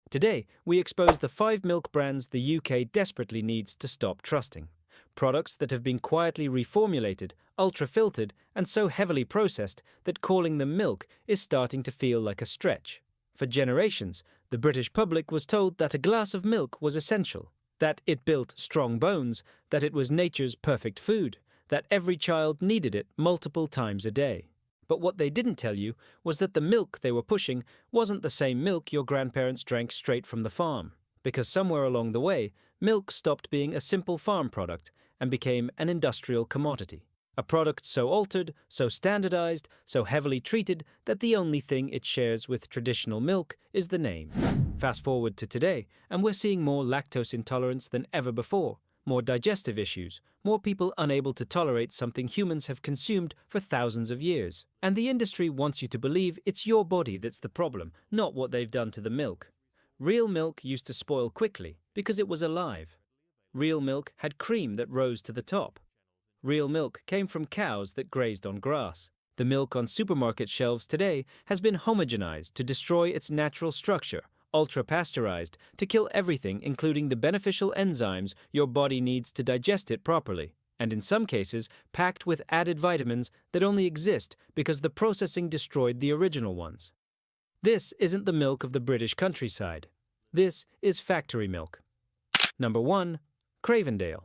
Today, we expose the 5 milk brands the UK desperately needs to stop trusting. Products that have been quietly reformulated, ultra-filtered, and so heavily processed that calling them milk is starting to feel like a stretch. For generations, the British public was told that a glass of milk was essential, that it built strong bones, that it was nature's perfect food, that every child needed it multiple times a day. But what they didn't tell you was that the milk they were pushing wasn't the same milk your grandparents drank straight from the farm, because somewhere along the way, milk stopped being a simple farm product and became an industrial commodity. A product so altered, so standardized, so heavily treated that the only thing it shares with traditional milk is the name. Fast forward to today, and we're seeing more lactose intolerance than ever before, more digestive issues, more people unable to tolerate something humans have consumed for thousands of years. And the industry wants you to believe it's your body that's the problem, not what they've done to the milk. Real milk used to spoil quickly because it was alive. Real milk had cream that rose to the top. Real milk came from cows that grazed on grass. The milk on supermarket shelves today has been homogenized to destroy its natural structure, ultra-pasteurized to kill everything including the beneficial enzymes your body needs to digest it properly, and in some cases packed with added vitamins that only exist because the processing destroyed the original ones. This isn't the milk of the British countryside. This is factory milk. Number 1. Cravendale.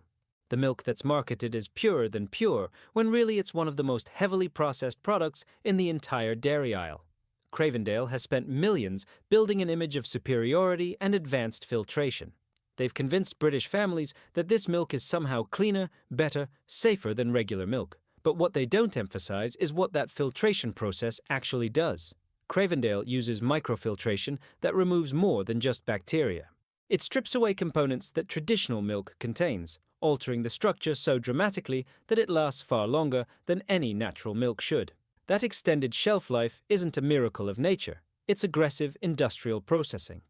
The milk that's marketed as purer than pure, when really it's one of the most heavily processed products in the entire dairy aisle. Cravendale has spent millions building an image of superiority and advanced filtration. They've convinced British families that this milk is somehow cleaner, better, safer than regular milk. But what they don't emphasize is what that filtration process actually does. Cravendale uses microfiltration that removes more than just bacteria. It strips away components that traditional milk contains, altering the structure so dramatically that it lasts far longer than any natural milk should. That extended shelf life isn't a miracle of nature, it's aggressive industrial processing.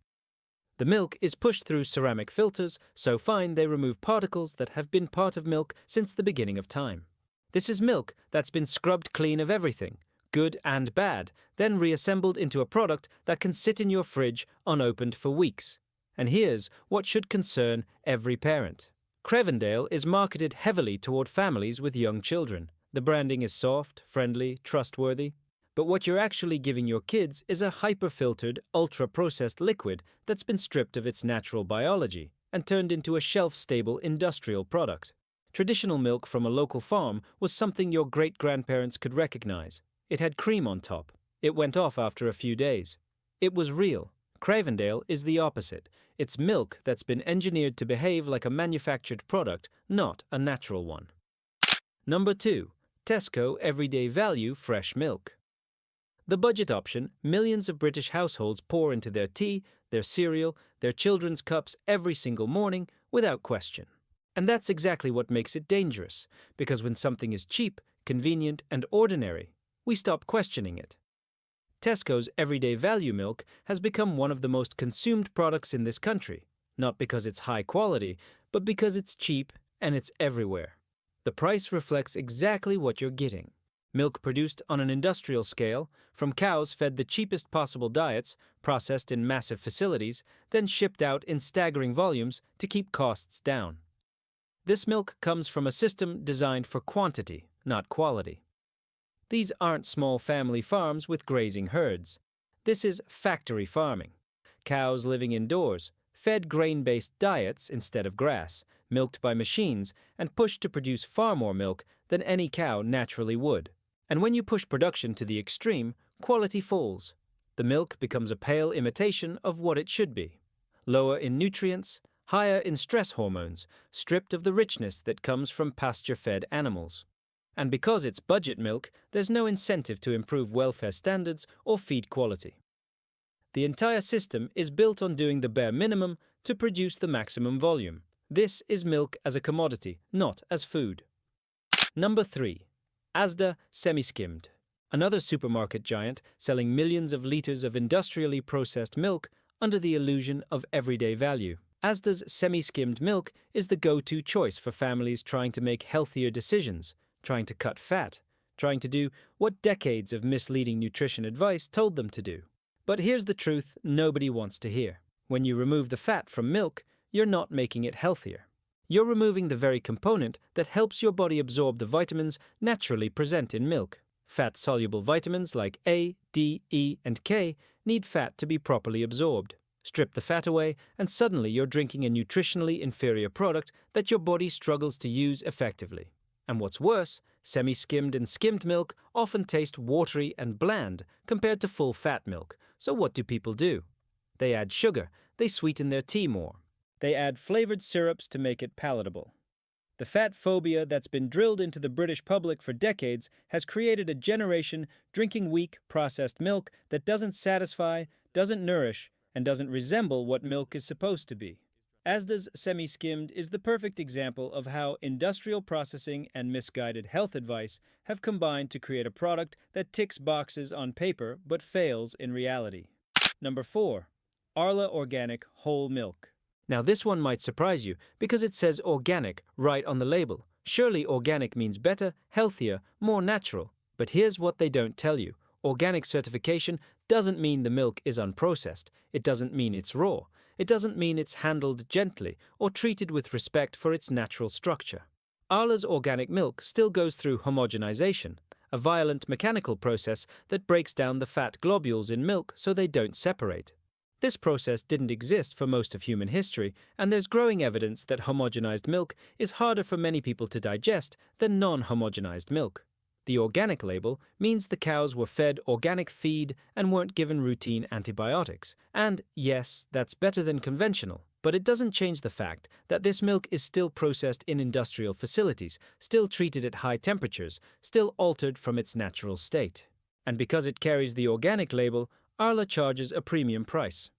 The milk is pushed through ceramic filters so fine they remove particles that have been part of milk since the beginning of time. This is milk that's been scrubbed clean of everything, good and bad, then reassembled into a product that can sit in your fridge unopened for weeks. And here's what should concern every parent. Cravendale is marketed heavily toward families with young children. The branding is soft, friendly, trustworthy. But what you're actually giving your kids is a hyper-filtered, ultra-processed liquid that's been stripped of its natural biology and turned into a shelf-stable industrial product. Traditional milk from a local farm was something your great-grandparents could recognize. It had cream on top. It went off after a few days. It was real. Cravendale is the opposite. It's milk that's been engineered to behave like a manufactured product, not a natural one. Number 2. Tesco Everyday Value Fresh Milk. The budget option millions of British households pour into their tea, their cereal, their children's cups every single morning without question. And that's exactly what makes it dangerous, because when something is cheap, convenient, and ordinary, we stop questioning it. Tesco's Everyday Value milk has become one of the most consumed products in this country, not because it's high quality, but because it's cheap and it's everywhere. The price reflects exactly what you're getting. Milk produced on an industrial scale, from cows fed the cheapest possible diets, processed in massive facilities, then shipped out in staggering volumes to keep costs down. This milk comes from a system designed for quantity, not quality. These aren't small family farms with grazing herds. This is factory farming. Cows living indoors, fed grain-based diets instead of grass, milked by machines, and pushed to produce far more milk than any cow naturally would. And when you push production to the extreme, quality falls. The milk becomes a pale imitation of what it should be. Lower in nutrients, higher in stress hormones, stripped of the richness that comes from pasture-fed animals. And because it's budget milk, there's no incentive to improve welfare standards or feed quality. The entire system is built on doing the bare minimum to produce the maximum volume. This is milk as a commodity, not as food. Number 3. Asda Semi-Skimmed. Another supermarket giant selling millions of liters of industrially processed milk under the illusion of everyday value. Asda's semi-skimmed milk is the go-to choice for families trying to make healthier decisions, trying to cut fat, trying to do what decades of misleading nutrition advice told them to do. But here's the truth nobody wants to hear. When you remove the fat from milk, you're not making it healthier. You're removing the very component that helps your body absorb the vitamins naturally present in milk. Fat-soluble vitamins like A, D, E, and K need fat to be properly absorbed. Strip the fat away, and suddenly you're drinking a nutritionally inferior product that your body struggles to use effectively. And what's worse, semi-skimmed and skimmed milk often taste watery and bland compared to full-fat milk. So what do people do? They add sugar, they sweeten their tea more. They add flavored syrups to make it palatable. The fat phobia that's been drilled into the British public for decades has created a generation drinking weak, processed milk that doesn't satisfy, doesn't nourish, and doesn't resemble what milk is supposed to be. Asda's semi-skimmed is the perfect example of how industrial processing and misguided health advice have combined to create a product that ticks boxes on paper but fails in reality. Number 4. Arla Organic Whole Milk. Now this one might surprise you because it says organic right on the label. Surely organic means better, healthier, more natural. But here's what they don't tell you. Organic certification doesn't mean the milk is unprocessed. It doesn't mean it's raw. It doesn't mean it's handled gently or treated with respect for its natural structure. Arla's organic milk still goes through homogenization, a violent mechanical process that breaks down the fat globules in milk so they don't separate. This process didn't exist for most of human history, and there's growing evidence that homogenized milk is harder for many people to digest than non-homogenized milk. The organic label means the cows were fed organic feed and weren't given routine antibiotics. And yes, that's better than conventional, but it doesn't change the fact that this milk is still processed in industrial facilities, still treated at high temperatures, still altered from its natural state. And because it carries the organic label, Arla charges a premium price.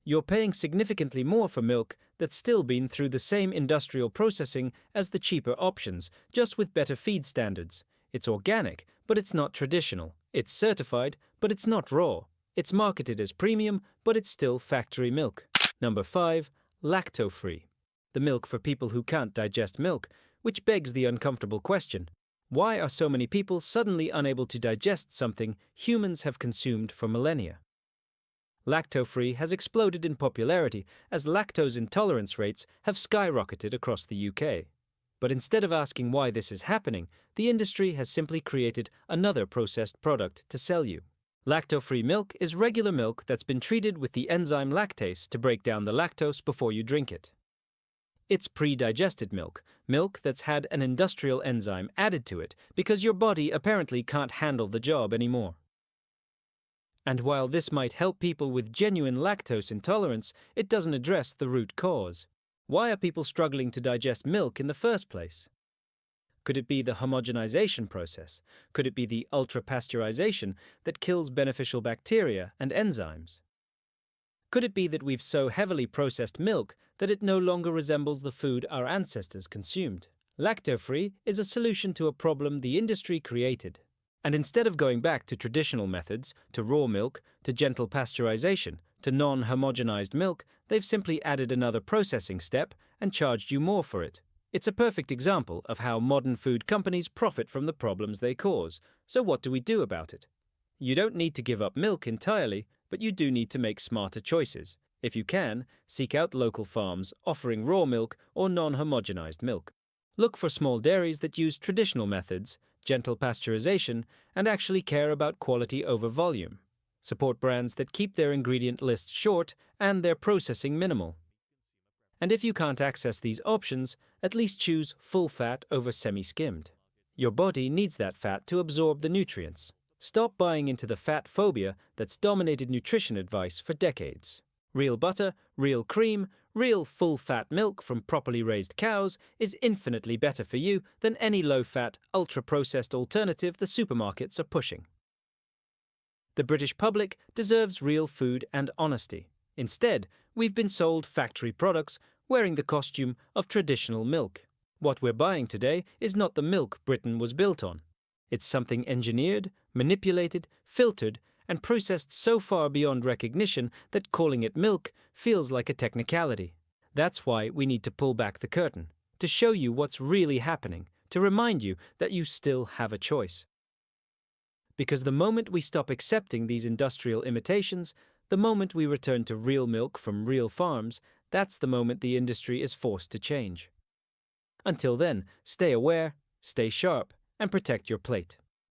You're paying significantly more for milk that's still been through the same industrial processing as the cheaper options, just with better feed standards. It's organic, but it's not traditional. It's certified, but it's not raw. It's marketed as premium, but it's still factory milk. Number 5. Lactofree. The milk for people who can't digest milk, which begs the uncomfortable question. Why are so many people suddenly unable to digest something humans have consumed for millennia? Lactofree has exploded in popularity as lactose intolerance rates have skyrocketed across the UK. But instead of asking why this is happening, the industry has simply created another processed product to sell you. Lactofree milk is regular milk that's been treated with the enzyme lactase to break down the lactose before you drink it. It's pre-digested milk, milk that's had an industrial enzyme added to it because your body apparently can't handle the job anymore. And while this might help people with genuine lactose intolerance, it doesn't address the root cause. Why are people struggling to digest milk in the first place? Could it be the homogenization process? Could it be the ultra-pasteurization that kills beneficial bacteria and enzymes? Could it be that we've so heavily processed milk that it no longer resembles the food our ancestors consumed? Lactofree is a solution to a problem the industry created. And instead of going back to traditional methods, to raw milk, to gentle pasteurization, to non-homogenized milk, they've simply added another processing step and charged you more for it. It's a perfect example of how modern food companies profit from the problems they cause. So what do we do about it? You don't need to give up milk entirely, but you do need to make smarter choices. If you can, seek out local farms offering raw milk or non-homogenized milk. Look for small dairies that use traditional methods, gentle pasteurization, and actually care about quality over volume. Support brands that keep their ingredient list short and their processing minimal. And if you can't access these options, at least choose full fat over semi-skimmed. Your body needs that fat to absorb the nutrients. Stop buying into the fat phobia that's dominated nutrition advice for decades. Real butter, real cream, real full-fat milk from properly raised cows is infinitely better for you than any low-fat, ultra-processed alternative the supermarkets are pushing. The British public deserves real food and honesty. Instead, we've been sold factory products wearing the costume of traditional milk. What we're buying today is not the milk Britain was built on. It's something engineered, manipulated, filtered, and processed so far beyond recognition that calling it milk feels like a technicality. That's why we need to pull back the curtain, to show you what's really happening, to remind you that you still have a choice. Because the moment we stop accepting these industrial imitations, The moment we return to real milk from real farms, that's the moment the industry is forced to change. Until then, stay aware, stay sharp, and protect your plate.